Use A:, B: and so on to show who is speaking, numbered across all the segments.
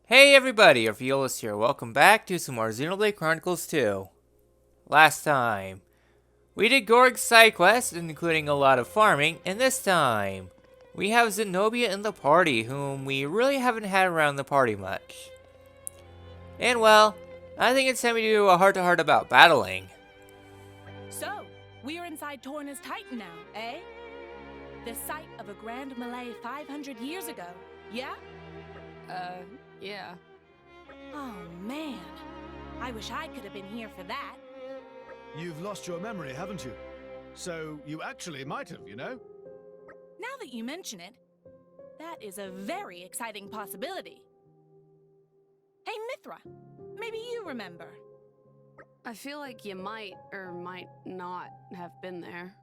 A: Hey everybody, Orpheolus here. Welcome back to some more Xenoblade Chronicles 2. Last time, we did Gorg's side quest, including a lot of farming, and this time, we have Zenobia in the party, whom we really haven't had around the party much. And well, I think it's time we do a heart-to-heart about battling.
B: So, we are inside Torna's Titan now, eh? The site of a grand melee 500 years ago, yeah?
C: Yeah.
B: Oh man, I wish I could have been here for that.
D: You've lost your memory, haven't you? So you actually might have, you know?
B: Now that you mention it, that is a very exciting possibility. Hey Mithra, maybe you remember.
C: I feel like you might or might not have been there.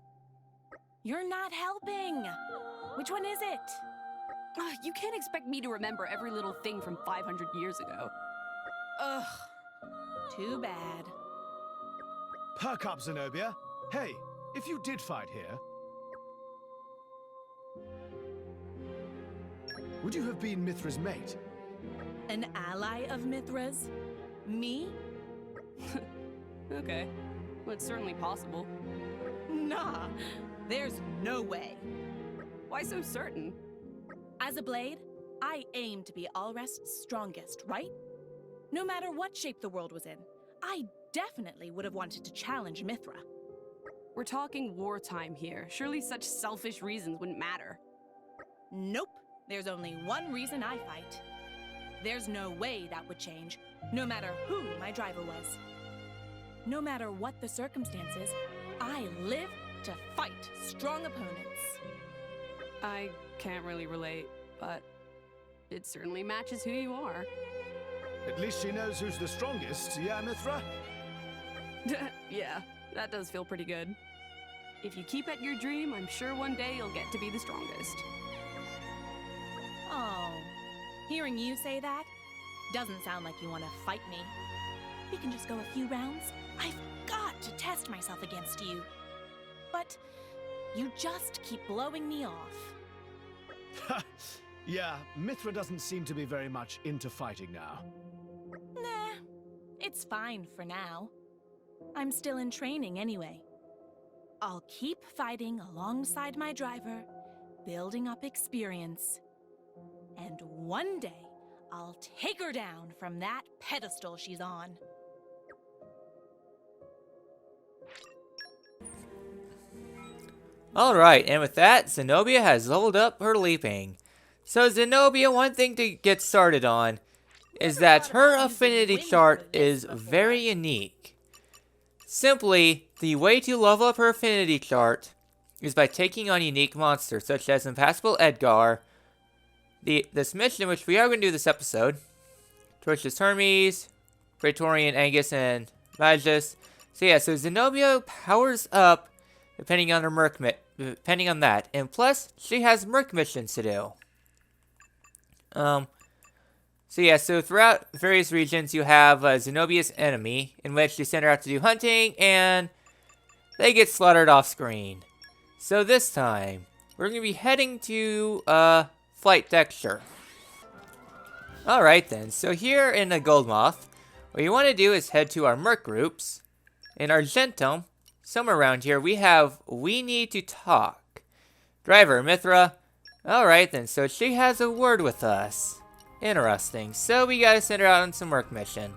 B: You're not helping. Which one is it?
C: You can't expect me to remember every little thing from 500 years ago.
B: Ugh, too bad.
D: Perk up, Zenobia. Hey, if you did fight here, would you have been Mithra's mate?
B: An ally of Mithra's? Me?
C: Okay. Well, it's certainly possible.
B: Nah, there's no way.
C: Why so certain?
B: As a blade, I aim to be Alrest's strongest, right? No matter what shape the world was in, I definitely would have wanted to challenge Mithra.
C: We're talking wartime here. Surely such selfish reasons wouldn't matter.
B: Nope, there's only one reason I fight. There's no way that would change, no matter who my driver was. No matter what the circumstances, I live to fight strong opponents.
C: I can't really relate, but it certainly matches who you are.
D: At least she knows who's the strongest, yeah, Mithra?
C: Yeah, that does feel pretty good. If you keep at your dream, I'm sure one day you'll get to be the strongest.
B: Oh, hearing you say that doesn't sound like you want to fight me. We can just go a few rounds. I've got to test myself against you. But you just keep blowing me off.
D: Yeah, Mithra doesn't seem to be very much into fighting now.
B: Nah, it's fine for now. I'm still in training anyway. I'll keep fighting alongside my driver, building up experience. And one day, I'll take her down from that pedestal she's on.
A: Alright, and with that, Zenobia has leveled up her leaping. So Zenobia, one thing to get started on is that her affinity chart is very unique. Simply, the way to level up her affinity chart is by taking on unique monsters such as Impassable Edgar, this mission which we are going to do this episode, Torches Hermes, Praetorian Angus, and Magus. So yeah, so Zenobia powers up depending on her depending on that, and plus she has merc missions to do. So yeah, so throughout various regions you have Zenobia's enemy, in which you send her out to do hunting, and they get slaughtered off screen. So this time, we're going to be heading to Flight Texture. Alright then, so here in the Goldmoth, what you want to do is head to our merc groups. In Argentum, somewhere around here, we have We Need to Talk. Driver, Mithra. Alright then, so she has a word with us. Interesting. So we gotta send her out on some merc mission.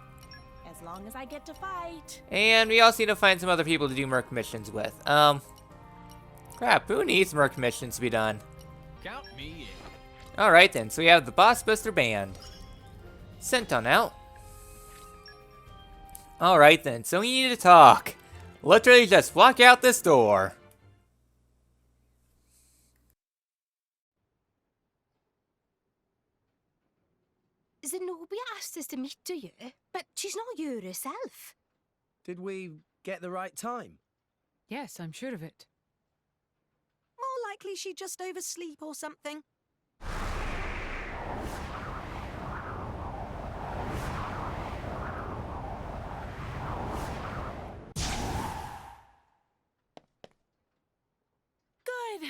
B: As long as I get to fight.
A: And we also need to find some other people to do merc missions with. Crap, who needs merc missions to be done?
E: Count me in.
A: Alright then, so we have the Boss Buster Band. Sent on out. Alright then, so we need to talk. Literally just walk out this door.
F: Zenobia asked us to meet you, but she's not you herself.
G: Did we get the right time?
H: Yes, I'm sure of it.
F: More likely she'd just oversleep or something.
B: Good.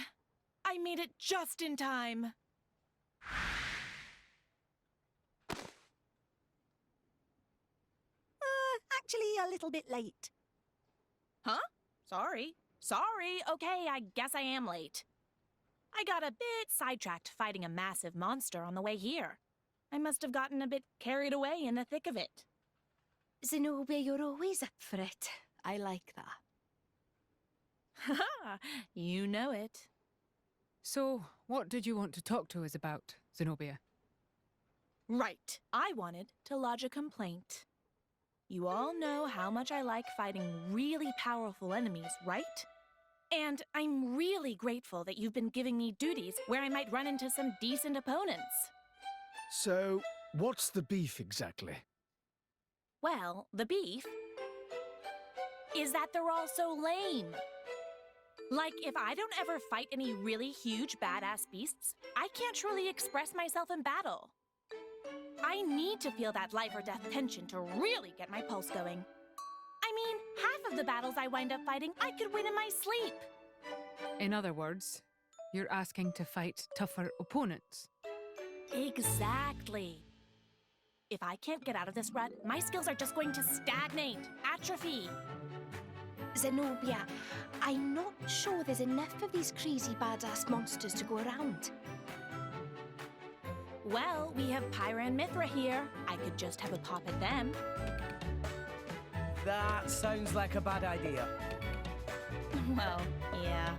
B: I made it just in time.
I: actually a little bit late.
B: Huh? Sorry. Sorry. Okay, I guess I am late. I got a bit sidetracked fighting a massive monster on the way here. I must have gotten a bit carried away in the thick of it.
F: Zenobia, you're always up for it. I like that.
B: Haha, you know it.
H: So, what did you want to talk to us about, Zenobia?
B: Right. I wanted to lodge a complaint. You all know how much I like fighting really powerful enemies, right? And I'm really grateful that you've been giving me duties where I might run into some decent opponents.
D: So, what's the beef exactly?
B: Well, the beef is that they're all so lame. Like, if I don't ever fight any really huge badass beasts, I can't truly express myself in battle. I need to feel that life or death tension to really get my pulse going. I mean, half of the battles I wind up fighting, I could win in my sleep.
H: In other words, you're asking to fight tougher opponents.
B: Exactly. If I can't get out of this rut, my skills are just going to stagnate, atrophy.
F: Zenobia, I'm not sure there's enough of these crazy badass monsters to go around.
B: Well, we have Pyra and Mithra here. I could just have a pop at them.
G: That sounds like a bad idea.
B: Well, yeah.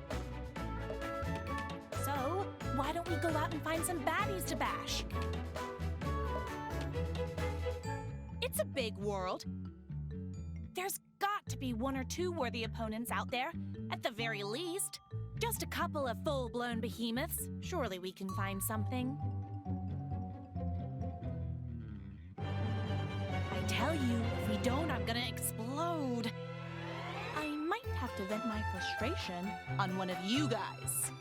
B: So, why don't we go out and find some baddies to bash? It's a big world. There's got to be one or two worthy opponents out there, at the very least. Just a couple of full-blown behemoths. Surely we can find something. I tell you, if we don't, I'm gonna explode. I might have to vent my frustration on one of you guys.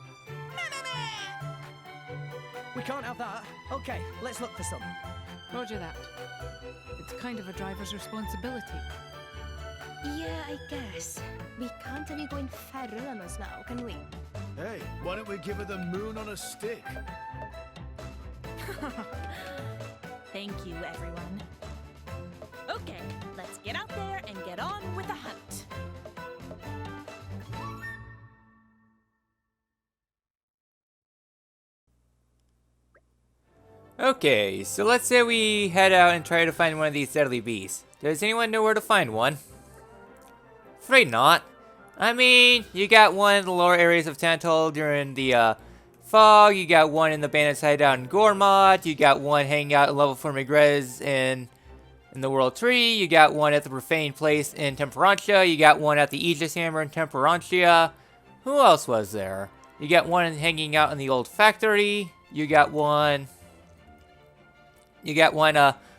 G: We can't have that. Okay, let's look for some.
H: Roger that. It's kind of a driver's responsibility.
F: Yeah, I guess. We can't have you going feral on us now, can we?
D: Hey, why don't we give her the moon on a stick?
B: Thank you, everyone. Okay, let's get out there and get on with the hunt.
A: Okay, so let's say we head out and try to find one of these deadly beasts. Does anyone know where to find one? Afraid not. I mean, you got one in the lower areas of Tantal during the fog, you got one in the bandits hideout in Gormod, you got one hanging out in level 4 Megrez in the World Tree, you got one at the Profane Place in Temperantia, you got one at the Aegis Hammer in Temperantia. Who else was there? You got one hanging out in the Old Factory, you got one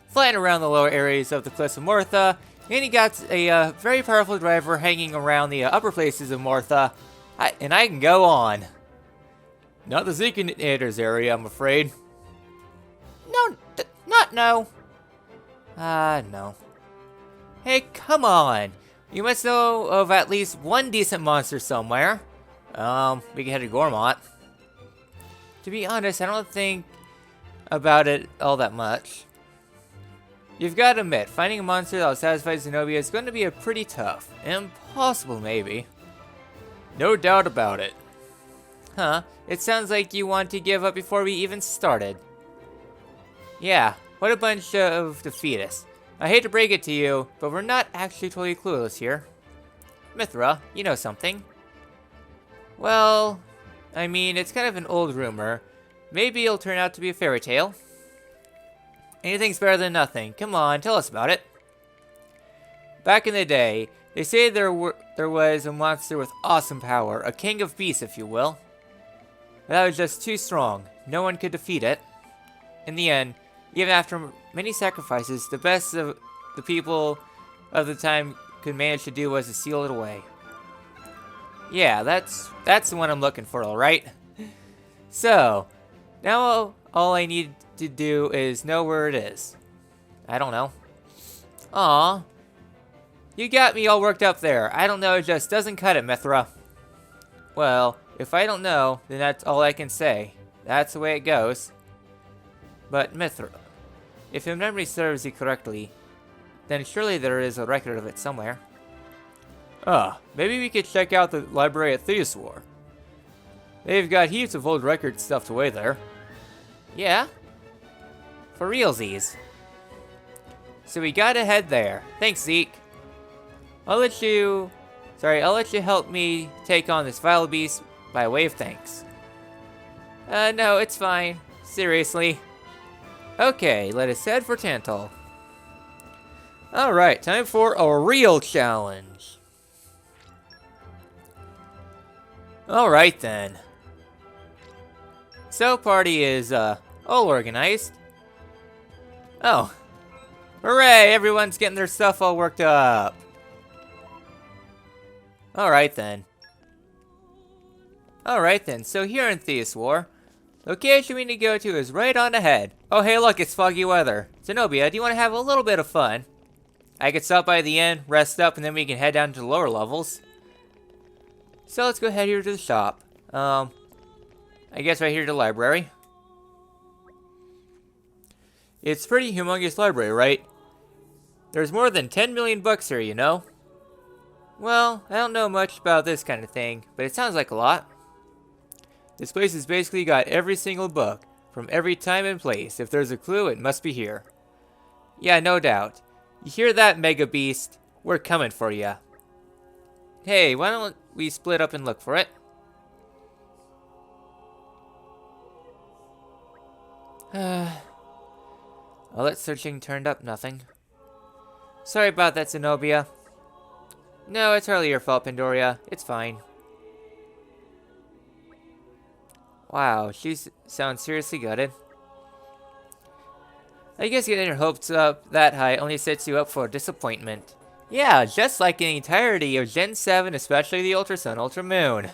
A: flying around the lower areas of the Cliffs of Mortha, and you got a very powerful driver hanging around the upper places of Mortha. And I can go on. Not the Zekinators area, I'm afraid. No, no. No. Hey, come on. You must know of at least one decent monster somewhere. We can head to Gormott. To be honest, I don't think about it all that much. You've got to admit, finding a monster that will satisfy Zenobia is going to be pretty tough. Impossible, maybe. No doubt about it. Huh, it sounds like you want to give up before we even started. Yeah, what a bunch of defeatists. I hate to break it to you, but we're not actually totally clueless here. Mithra, you know something. Well, I mean, it's kind of an old rumor. Maybe it'll turn out to be a fairy tale. Anything's better than nothing. Come on, tell us about it. Back in the day, they say there was a monster with awesome power, a king of beasts, if you will. But that was just too strong. No one could defeat it. In the end, even after many sacrifices, the best of the people of the time could manage to do was to seal it away. Yeah, that's the one I'm looking for, alright? So, now all I need to do is know where it is. I don't know. Aw. You got me all worked up there. I don't know, it just doesn't cut it, Mithra. Well, if I don't know, then that's all I can say. That's the way it goes. But Mithra, if your memory serves you correctly, then surely there is a record of it somewhere. Maybe we could check out the library at Theoswar. They've got heaps of old records stuffed away there. Yeah? For realsies. So we gotta head there. Thanks, Zeke. I'll let you help me take on this vile beast by way of thanks. No, it's fine. Seriously. Okay, let us head for Tantal. Alright, time for a real challenge. Alright then. So, party is, all organized. Oh. Hooray, everyone's getting their stuff all worked up. Alright then, so here in Theoswar, location we need to go to is right on ahead. Oh hey look, it's foggy weather. Zenobia, do you want to have a little bit of fun? I could stop by the inn, rest up, and then we can head down to the lower levels. So let's go head here to the shop. I guess right here to the library. It's a pretty humongous library, right? There's more than 10 million books here, you know? Well, I don't know much about this kind of thing, but it sounds like a lot. This place has basically got every single book, from every time and place. If there's a clue, it must be here. Yeah, no doubt. You hear that, Mega Beast? We're coming for ya. Hey, why don't we split up and look for it? All that searching turned up nothing. Sorry about that, Zenobia. No, it's hardly your fault, Pandoria. It's fine. Wow, she sounds seriously gutted. I guess getting your hopes up that high only sets you up for disappointment. Yeah, just like the entirety of Gen 7, especially the Ultra Sun, Ultra Moon.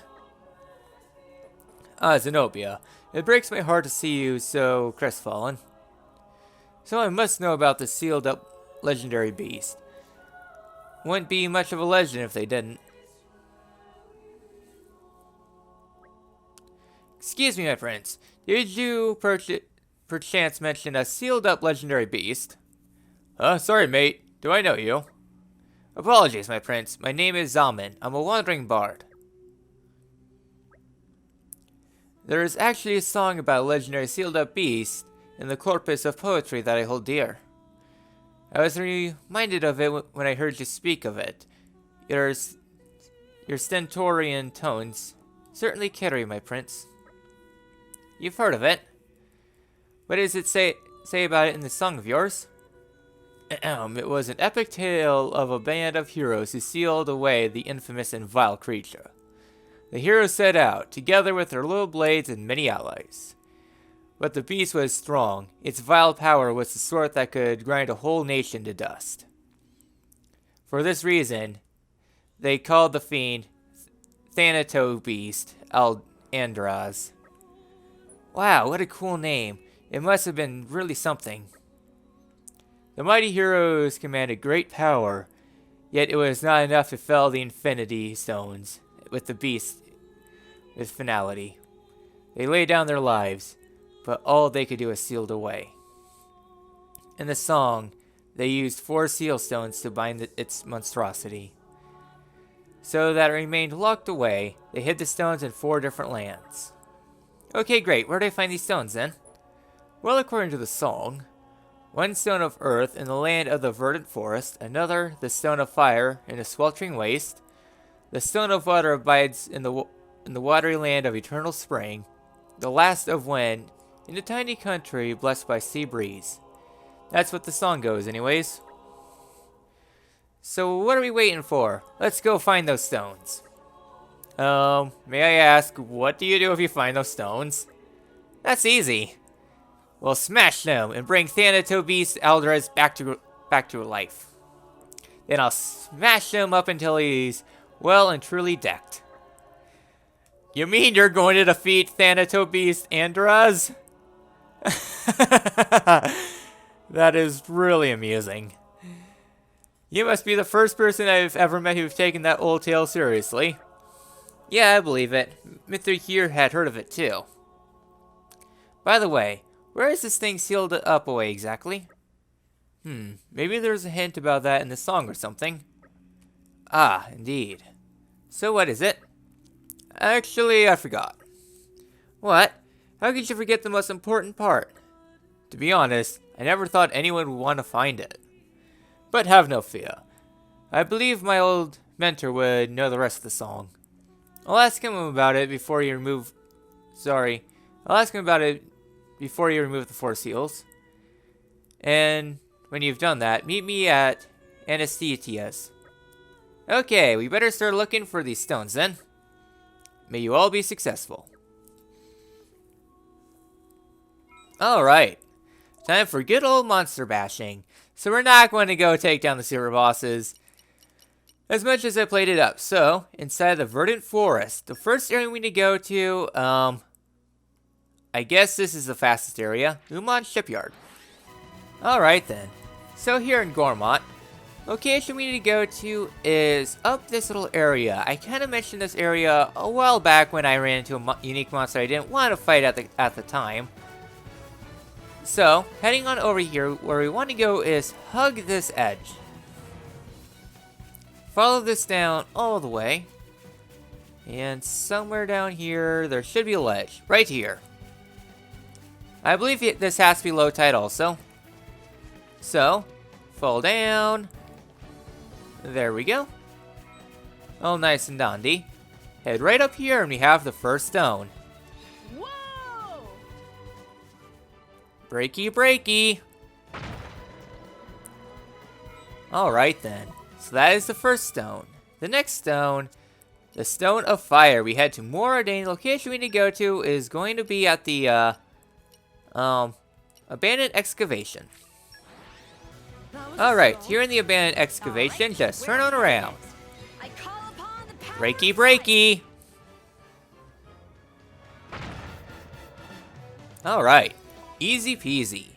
A: Zenobia, it breaks my heart to see you so crestfallen. So I must know about the sealed up legendary beast. Wouldn't be much of a legend if they didn't. Excuse me, my prince. Did you perchance mention a sealed up legendary beast? Sorry, mate. Do I know you? Apologies, my prince. My name is Zaman. I'm a wandering bard. There is actually a song about a legendary sealed up beast in the corpus of poetry that I hold dear. I was reminded of it when I heard you speak of it. Your stentorian tones certainly carry, my prince. You've heard of it. What does it say about it in the song of yours? It was an epic tale of a band of heroes who sealed away the infamous and vile creature. The heroes set out, together with their little blades and many allies. But the beast was strong. Its vile power was the sort that could grind a whole nation to dust. For this reason, they called the fiend Thanatos Andraz. Wow, what a cool name. It must have been really something. The mighty heroes commanded great power, yet it was not enough to fell the infinity stones with the beast with finality. They laid down their lives, but all they could do was sealed away. In the song, they used 4 seal stones to bind its monstrosity. So that it remained locked away, they hid the stones in 4 different lands. Okay, great. Where do I find these stones, then? Well, according to the song, 1 stone of earth in the land of the verdant forest, another, the stone of fire, in a sweltering waste. The stone of water abides in the watery land of eternal spring. The last of wind, in a tiny country blessed by sea breeze. That's what the song goes, anyways. So what are we waiting for? Let's go find those stones. May I ask, what do you do if you find those stones? That's easy. We'll smash them and bring Thanatos Aldrez back to life. Then I'll smash him up until he's well and truly decked. You mean you're going to defeat Thanatos Andraz? That is really amusing. You must be the first person I've ever met who've taken that old tale seriously. Yeah, I believe it. Mithra here had heard of it too. By the way, where is this thing sealed up away exactly? Maybe there's a hint about that in the song or something. Ah, indeed. So what is it? Actually, I forgot. What? How could you forget the most important part? To be honest, I never thought anyone would want to find it. But have no fear. I believe my old mentor would know the rest of the song. I'll ask him about it before you remove... I'll ask him about it before you remove the 4 seals. And when you've done that, meet me at Anesthetia's. Okay, we better start looking for these stones then. May you all be successful. Alright. Time for good old monster bashing. So we're not going to go take down the super bosses as much as I played it up. So, inside the Verdant Forest, the first area we need to go to, I guess this is the fastest area, Umon Shipyard. Alright then. So here in Gormont, location we need to go to is up this little area. I kind of mentioned this area a while back when I ran into a unique monster I didn't want to fight at the time. So, heading on over here, where we want to go is hug this edge. Follow this down all the way. And somewhere down here, there should be a ledge. Right here. I believe this has to be low tide also. So, fall down. There we go. All nice and dandy. Head right up here and we have the first stone.
B: Whoa!
A: Breaky, breaky. Alright then. So that is the first stone. The next stone, the Stone of Fire. We head to Moradane. Location we need to go to is going to be at the, abandoned excavation. Alright, here in the abandoned excavation, just turn on around. Breaky, breaky. Alright, easy peasy.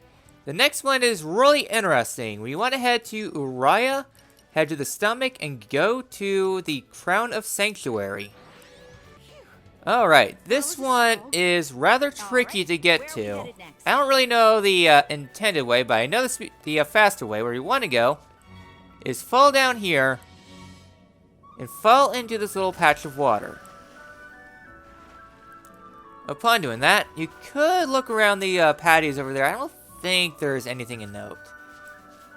A: The next one is really interesting. We want to head to Uriah, head to the stomach, and go to the Crown of Sanctuary. Alright, this one is rather tricky to get to. I don't really know the intended way, but I know the faster way. Where we want to go is fall down here and fall into this little patch of water. Upon doing that, you could look around the patties over there. I don't think there's anything in note.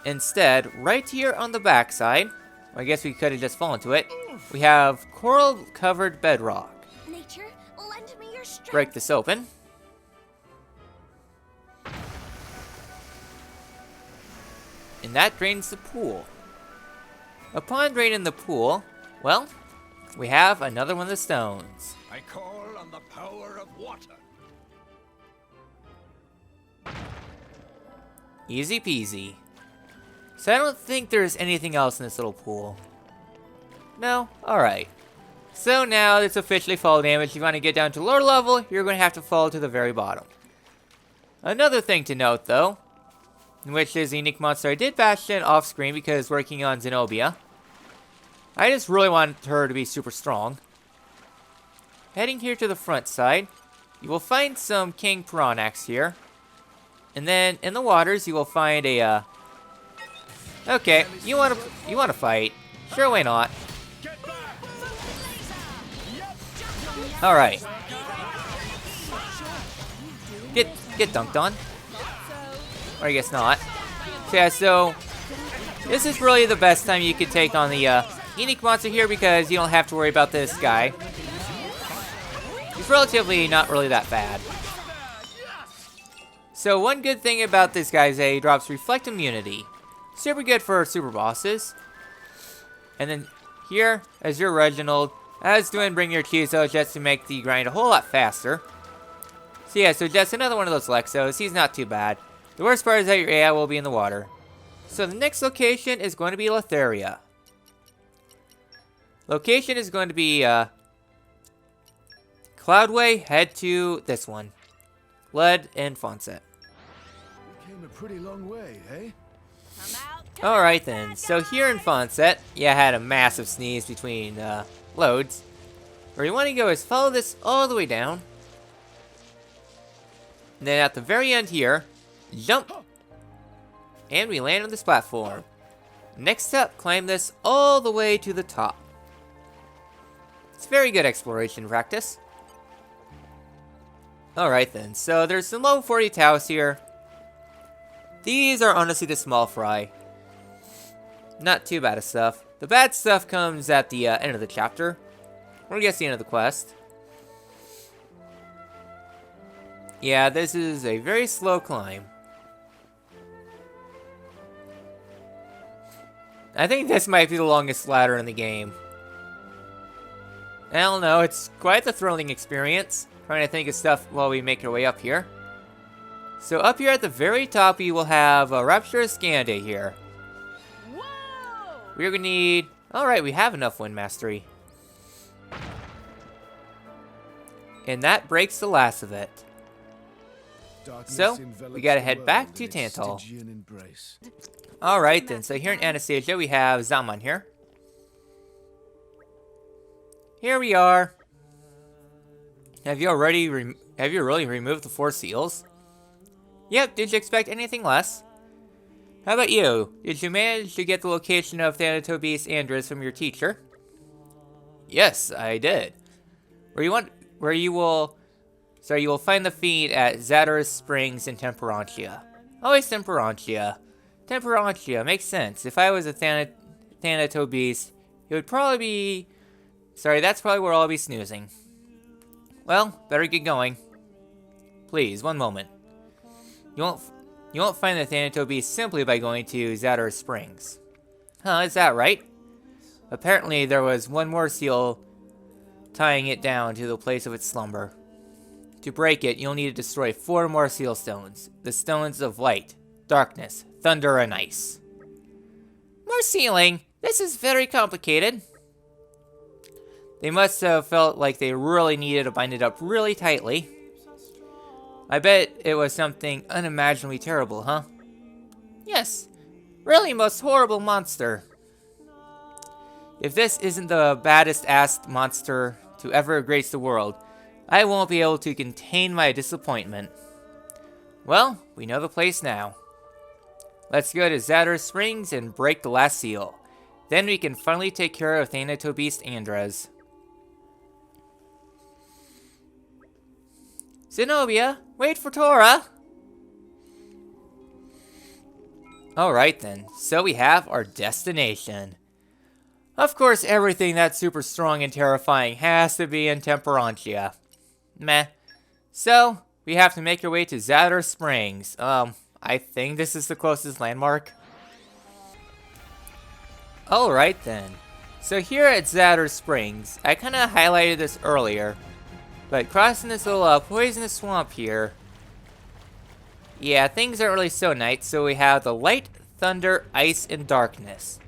A: Instead, right here on the backside, I guess we could have just fallen to it, we have coral-covered bedrock.
F: Nature, lend me your strength.
A: Break this open. And that drains the pool. Upon draining the pool, well, we have another one of the stones.
E: I call on the power of water.
A: Easy peasy. So I don't think there's anything else in this little pool. No? Alright. So now it's officially fall damage. If you want to get down to lower level, you're going to have to fall to the very bottom. Another thing to note though, which is a unique monster I did bash in off screen because working on Zenobia. I just really want her to be super strong. Heading here to the front side, you will find some King Piranhax here. And then in the waters, you will find a, okay, you want to fight? Sure, why not? Alright. Get dunked on. Or I guess not. So yeah, so this is really the best time you could take on the unique monster here because you don't have to worry about this guy. He's relatively not really that bad. So one good thing about this guy is that he drops Reflect Immunity. Super good for super bosses. And then here, as your Reginald, I was doing Bring Your Chizo just to make the grind a whole lot faster. So yeah, so just another one of those Lexos. He's not too bad. The worst part is that your AI will be in the water. So the next location is going to be Letheria. Location is going to be Cloudway. Head to this one. Lead and Fonset.
D: We came a pretty long way, eh?
A: Alright then, so here in Fonset, yeah, I had a massive sneeze between loads. Where you want to go is follow this all the way down. And then at the very end here, jump. And we land on this platform. Next up, climb this all the way to the top. It's very good exploration practice. Alright then, so there's some level 40 towers here. These are honestly the small fry. Not too bad of stuff. The bad stuff comes at the end of the chapter. Or I guess the end of the quest. Yeah, this is a very slow climb. I think this might be the longest ladder in the game. I don't know, it's quite the thrilling experience. Trying to think of stuff while we make our way up here. So up here at the very top, you will have a Rapturous Scande here.
B: Whoa!
A: We're gonna need... Alright, we have enough Wind Mastery. And that breaks the last of it. So, we gotta head back to Tantal. Alright then, so here in Anastasia, we have Zaman here. Here we are. Have you really removed the 4 seals? Yep, did you expect anything less? How about you? Did you manage to get the location of Thanatobis Andres from your teacher? Yes, I did. You will find the feed at Zadorus Springs in Temperantia. Always Temperantia. Temperantia, makes sense. If I was a Thanatobis, it would probably be... Sorry, that's probably where I'll be snoozing. Well, better get going. Please, one moment. You won't find the Thanatobis simply by going to Zadorus Springs. Huh, is that right? Apparently there was one more seal tying it down to the place of its slumber. To break it, you'll need to destroy 4 more seal stones. The stones of light, darkness, thunder, and ice. More sealing! This is very complicated. They must have felt like they really needed to bind it up really tightly. I bet it was something unimaginably terrible, huh? Yes. Really most horrible monster. If this isn't the baddest-ass monster to ever grace the world, I won't be able to contain my disappointment. Well, we know the place now. Let's go to Zadorus Springs and break the last seal. Then we can finally take care of Thanatobis Andres. Zenobia, wait for Tora! Alright then, so we have our destination. Of course, everything that's super strong and terrifying has to be in Temperantia. Meh. So, we have to make our way to Zadorus Springs. I think this is the closest landmark. Alright then. So here at Zadorus Springs, I kinda highlighted this earlier. But crossing this little poisonous swamp here, yeah, things aren't really so nice. So we have the light, thunder, ice, and darkness.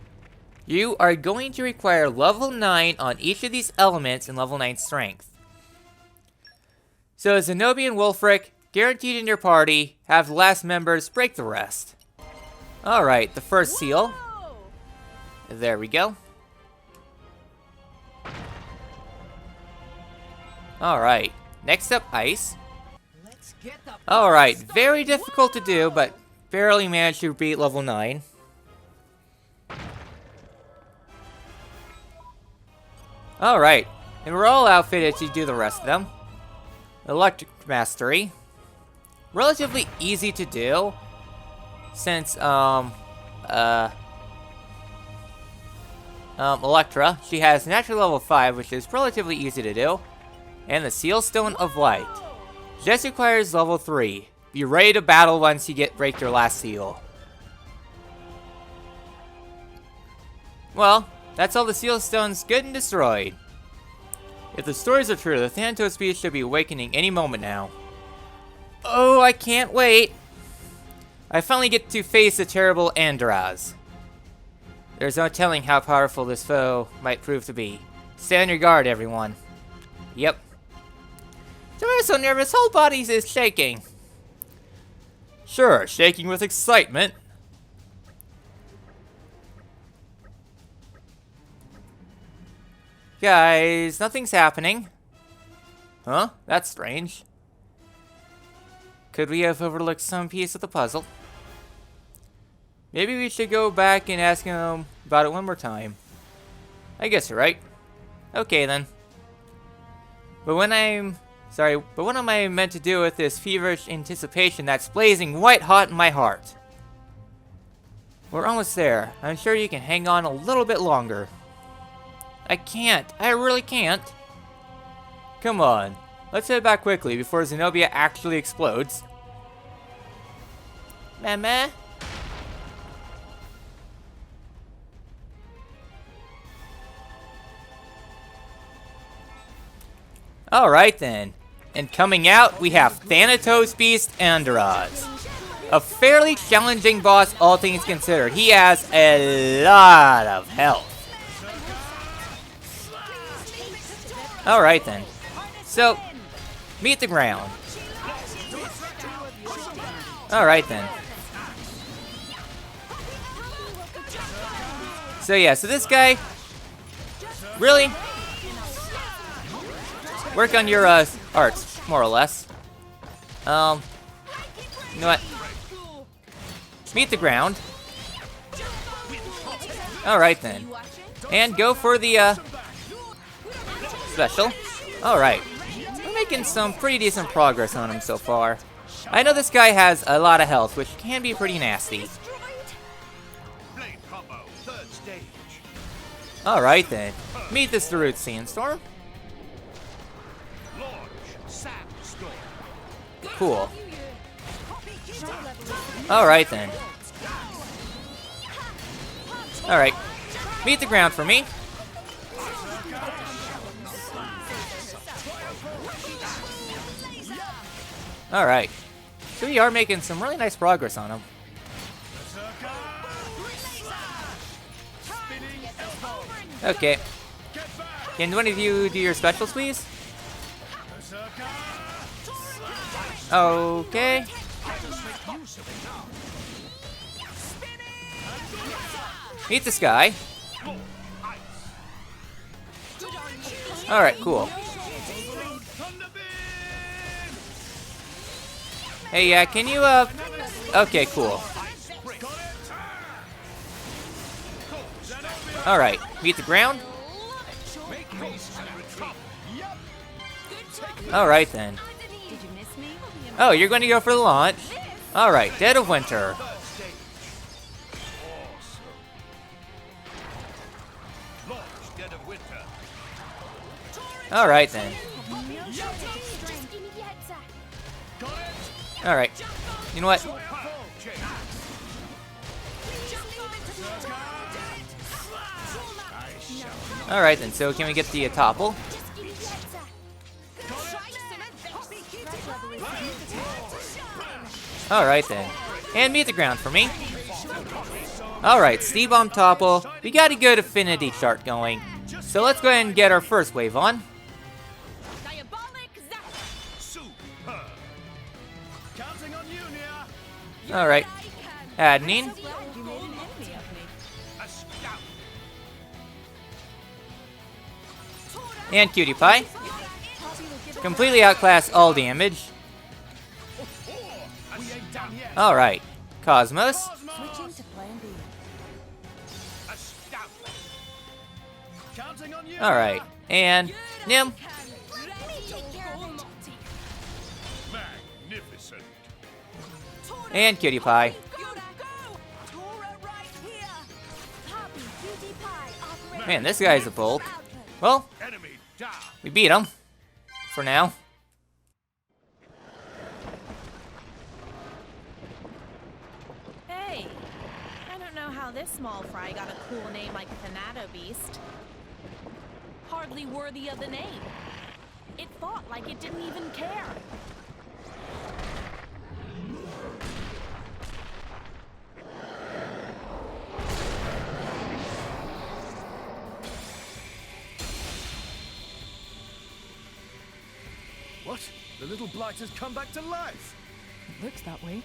A: You are going to require level 9 on each of these elements and level 9 strength. So Zenobia and Wulfric, guaranteed in your party, have the last members break the rest. Alright, the first seal.
B: Whoa!
A: There we go. Alright, next up, ice. Alright, very difficult to do, but barely managed to beat level 9. Alright, and we're all outfitted to do the rest of them. Electric Mastery. Relatively easy to do, since, Electra, she has natural level 5, which is relatively easy to do. And the Seal Stone of Light. Just requires level 3. Be ready to battle once you break your last seal. Well, that's all the Seal Stones good and destroyed. If the stories are true, the Thanatobis should be awakening any moment now. Oh, I can't wait! I finally get to face the terrible Andraz. There's no telling how powerful this foe might prove to be. Stay on your guard, everyone. Yep. I'm so nervous, whole body is shaking. Sure, shaking with excitement. Guys, nothing's happening. Huh? That's strange. Could we have overlooked some piece of the puzzle? Maybe we should go back and ask him about it one more time. I guess you're right. Okay then. But what am I meant to do with this feverish anticipation that's blazing white hot in my heart? We're almost there. I'm sure you can hang on a little bit longer. I can't. I really can't. Come on. Let's head back quickly before Zenobia actually explodes. Mama? Alright then. And coming out, we have Thanatos Beast Andros. A fairly challenging boss, all things considered. He has a lot of health. Alright then. So, meet the ground. Alright then. So yeah, so this guy, really? Work on your arts, more or less. You know what? Meet the ground. Alright then. And go for the special. Alright. We're making some pretty decent progress on him so far. I know this guy has a lot of health, which can be pretty nasty. Alright then. Meet this Darut Sandstorm. Cool. Alright then. Alright. Meet the ground for me. Alright. So we are making some really nice progress on him. Okay. Can one of you do your specials, please? Okay. Meet this guy. Alright, cool. Hey, can you, okay, cool. Alright, meet the ground. Alright then. Oh, you're going to go for the launch? Alright, Dead of Winter. Alright then. Alright. You know what? Alright then, so can we get the topple? Alright then. And meet the ground for me. Alright, Steve Bomb topple. We got a good affinity chart going. So let's go ahead and get our first wave on. Alright. Adenine. And Cutie Pie. Completely outclass all damage. Alright. Cosmos. Alright. And Nim. And Cutie Pie. Man, this guy's a bulk. Well, we beat him. For now.
B: Hey, I don't know how this small fry got a cool name like Thanato Beast. Hardly worthy of the name. It fought like it didn't even care.
D: What? The little blight has come back to life!
H: It looks that way.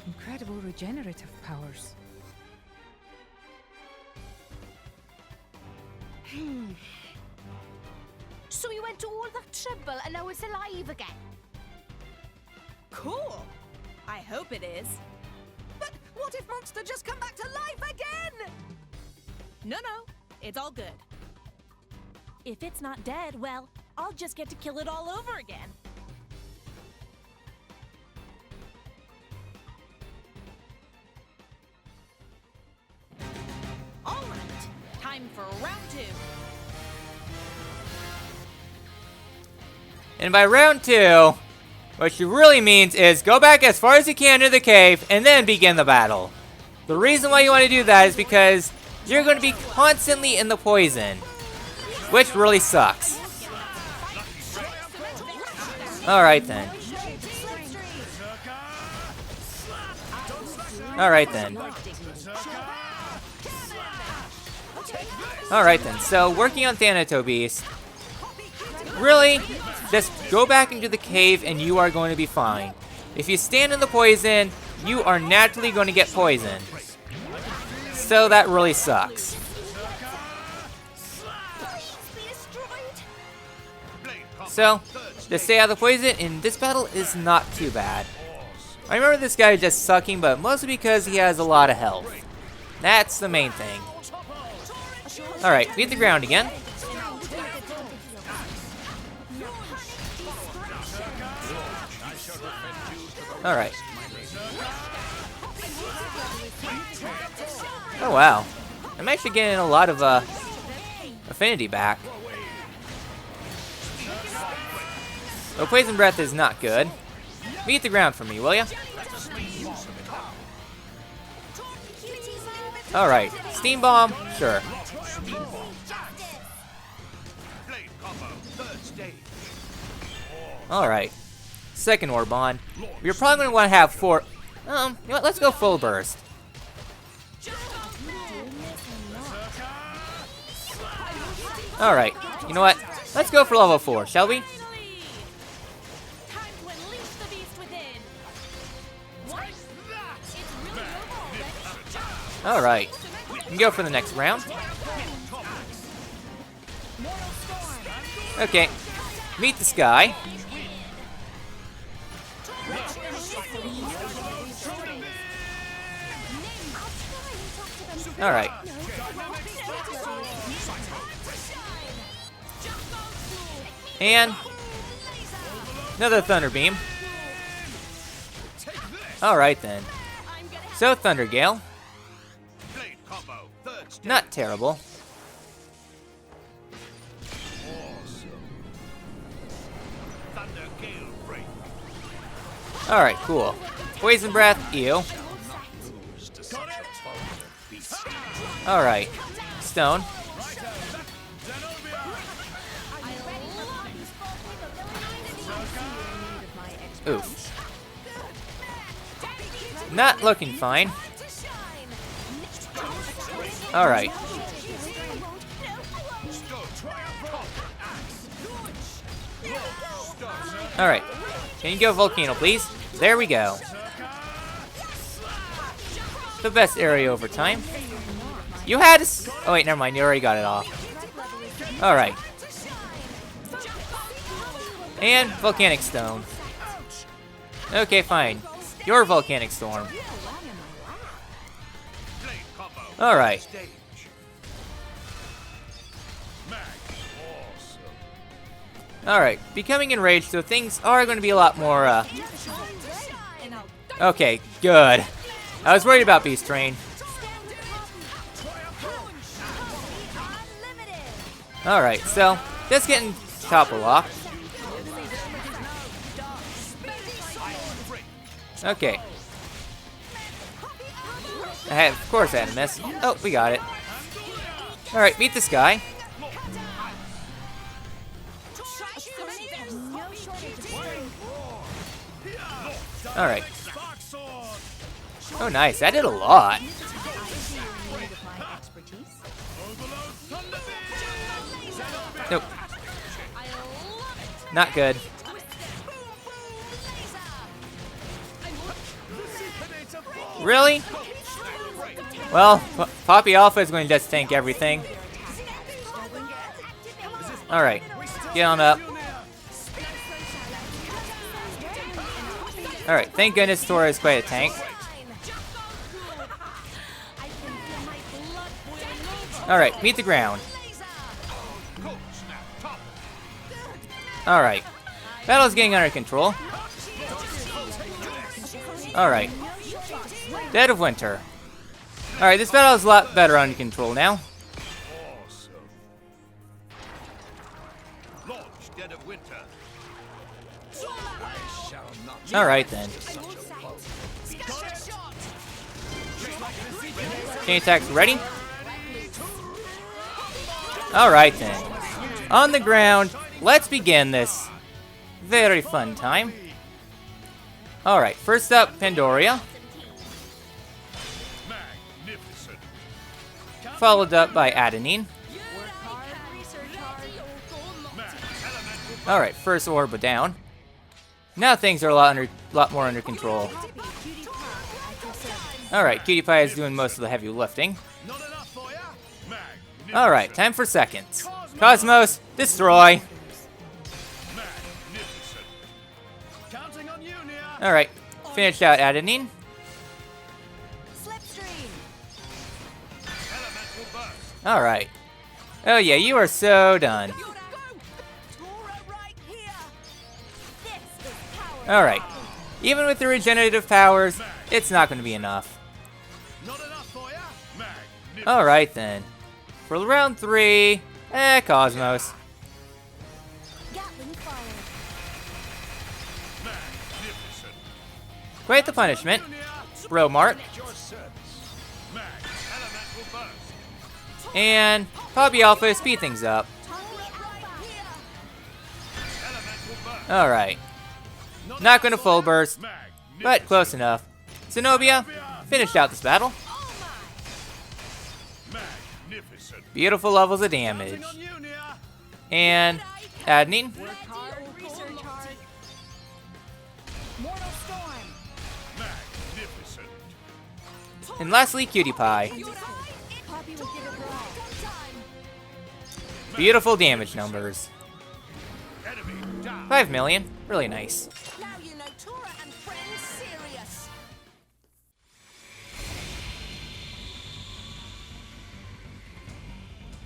H: Incredible regenerative powers.
F: So you went to all that trouble and now it's alive again?
B: Cool. I hope it is.
F: But why
C: What if Monster just come back to life again?
B: No, it's all good. If it's not dead, well, I'll just get to kill it all over again. All right, time for round 2.
A: And by round 2, what she really means is go back as far as you can to the cave and then begin the battle. The reason why you want to do that is because you're going to be constantly in the poison, which really sucks. Alright then. Alright then. Alright then, so working on Thanato Beast. Really, just go back into the cave and you are going to be fine. If you stand in the poison, you are naturally going to get poisoned. So that really sucks. So, to stay out of the poison in this battle is not too bad. I remember this guy just sucking, but mostly because he has a lot of health. That's the main thing. Alright, beat the ground again. Alright. Oh wow. I'm actually getting a lot of affinity back. But Poison Breath is not good. Beat the ground for me, will ya? Alright. Steam Bomb? Sure. Alright. Second Orb on. You're probably going to want to have 4... you know what? Let's go full burst. Alright. You know what? Let's go for level 4, shall we? Alright. You can go for the next round. Okay. Meet the sky. Alright. And another Thunder Beam. Alright then. So Thunder Gale. Not terrible. Alright, cool. Poison Breath, ew. Alright. Stone. Oof. Not looking fine. Alright. Alright. Can you go Volcano, please? There we go. The best area over time. You had to oh wait, never mind. You already got it off. Alright. And Volcanic Stone. Okay, fine. Your Volcanic Storm. Alright. Alright, becoming enraged, so things are going to be a lot more, okay, good. I was worried about Beast Train. Alright, so, just getting Topple off. Okay. Of course I had a miss. Oh, we got it. Alright, beat this guy. Alright. Oh, nice. That did a lot. Nope. Not good. Really? Well, Poppy Alpha is going to just tank everything. Alright. Get on up. Alright, thank goodness Tora is quite a tank. Alright, meet the ground. Alright. Battle's getting under control. Alright. Dead of Winter. Alright, this battle is a lot better under control now. Alright then. Chain attacks ready. Alright then. On the ground, let's begin this very fun time. Alright, first up, Pandoria. Followed up by Adenine. Alright, first orb down. Now things are a lot more under control. Alright, Cutie Pie is doing most of the heavy lifting. Alright, time for seconds. Cosmos, destroy! Alright, finished out Adenine. Alright. Oh yeah, you are so done. Alright. Even with the regenerative powers, it's not going to be enough. Alright then. For round 3, Cosmos. Quite the punishment. Bro Mark. And Poppy Alpha speed things up. Alright. Not gonna full burst, but close enough. Zenobia finished out this battle. Beautiful levels of damage. And Adenine. And lastly, Cutie Pie. Beautiful damage numbers. 5 million. Really nice.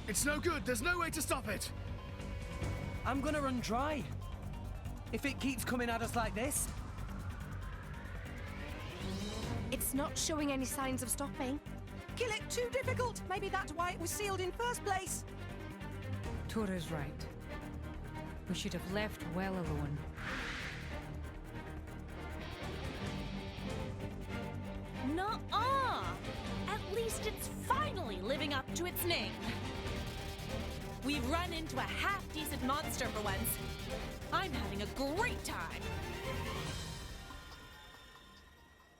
D: It's no good. There's no way to stop it.
G: I'm gonna run dry. If it keeps coming at us like this.
F: It's not showing any signs of stopping.
I: Kill it too difficult. Maybe that's why it was sealed in first place.
H: Tora's right. We should have left well alone.
B: Nuh-uh! At least it's finally living up to its name. We've run into a half-decent monster for once. I'm having a great time.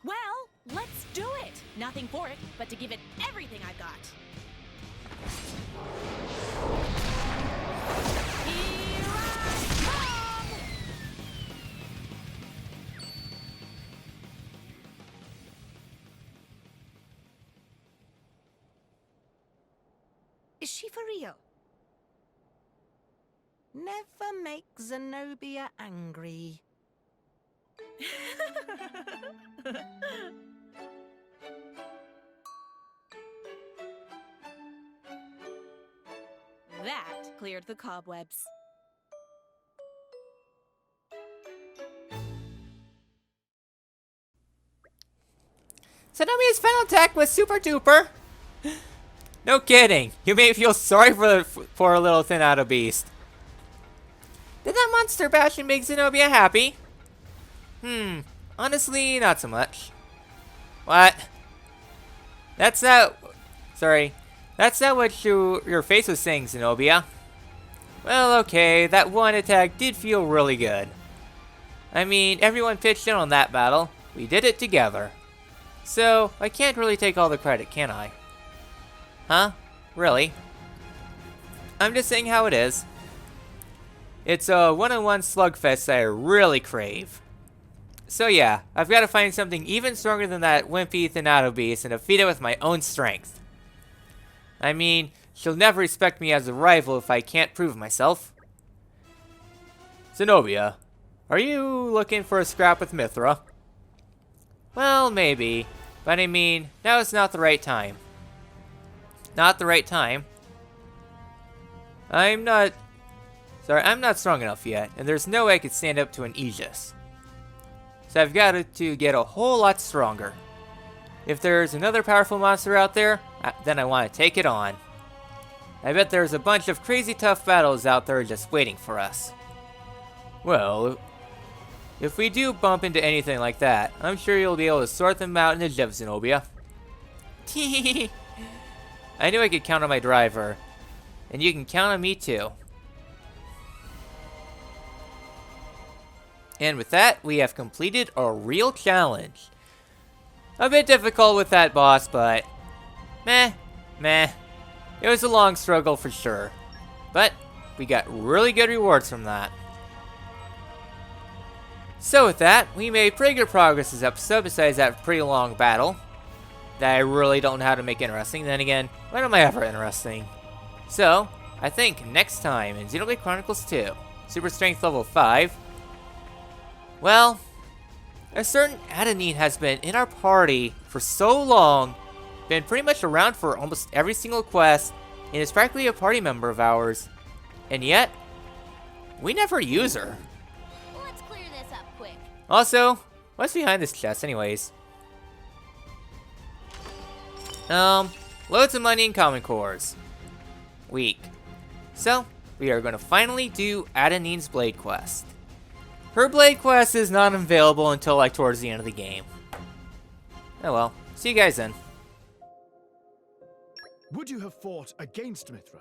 B: Well, let's do it. Nothing for it but to give it everything I've got. Here I come!
I: Is she for real? Never make Zenobia angry.
B: That cleared the cobwebs.
A: Zenobia's final attack was super duper. No kidding. You made me feel sorry for the poor little thin auto beast. Did that monster bashing make Zenobia happy? Honestly, not so much. What? That's not... Sorry. That's not what your face was saying, Zenobia. Well, okay, that one attack did feel really good. I mean, everyone pitched in on that battle. We did it together. So, I can't really take all the credit, can I? Huh? Really? I'm just saying how it is. It's a one-on-one slugfest that I really crave. So yeah, I've got to find something even stronger than that wimpy Thanato beast and defeat it with my own strength. I mean, she'll never respect me as a rival if I can't prove myself. Zenobia, are you looking for a scrap with Mithra? Well, maybe. But I mean, now is not the right time. not the right time. I'm not strong enough yet, and there's no way I could stand up to an Aegis. So I've got to get a whole lot stronger. If there's another powerful monster out there, then I want to take it on. I bet there's a bunch of crazy tough battles out there just waiting for us. Well, if we do bump into anything like that, I'm sure you'll be able to sort them out in a jiff, Zenobia. I knew I could count on my driver, and you can count on me too. And with that, we have completed a real challenge. A bit difficult with that boss, but meh. It was a long struggle for sure. But we got really good rewards from that. So with that, we made pretty good progress this episode besides that pretty long battle that I really don't know how to make interesting. Then again, when am I ever interesting? So, I think next time in Xenoblade Chronicles 2, Super Strength level 5, well, a certain Adenine has been in our party for so long, been pretty much around for almost every single quest, and is practically a party member of ours. And yet, we never use her.
F: Let's clear this up quick.
A: Also, what's behind this chest anyways? Loads of money and common cores. Weak. So, we are going to finally do Adenine's Blade Quest. Her Blade Quest is not available until like towards the end of the game. Oh well, see you guys then.
D: Would you have fought against Mithra?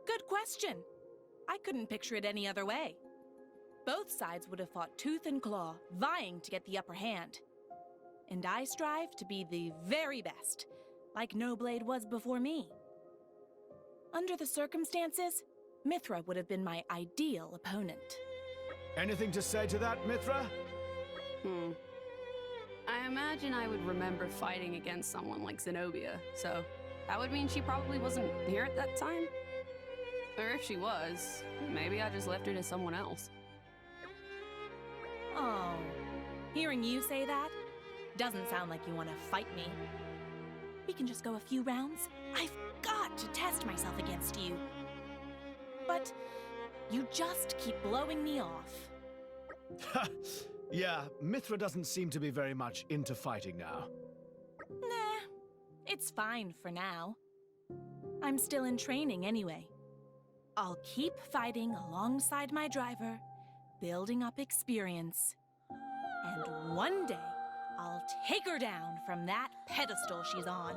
B: Good question. I couldn't picture it any other way. Both sides would have fought tooth and claw, vying to get the upper hand. And I strive to be the very best, like No Blade was before me. Under the circumstances, Mithra would have been my ideal opponent.
D: Anything to say to that, Mithra?
C: I imagine I would remember fighting against someone like Zenobia, so that would mean she probably wasn't here at that time. Or if she was, maybe I just left her to someone else.
B: Oh, hearing you say that doesn't sound like you want to fight me. We can just go a few rounds. I've got to test myself against you. But you just keep blowing me off.
D: Yeah, Mithra doesn't seem to be very much into fighting now.
B: Nah, it's fine for now. I'm still in training anyway. I'll keep fighting alongside my driver, building up experience. And one day, I'll take her down from that pedestal she's on.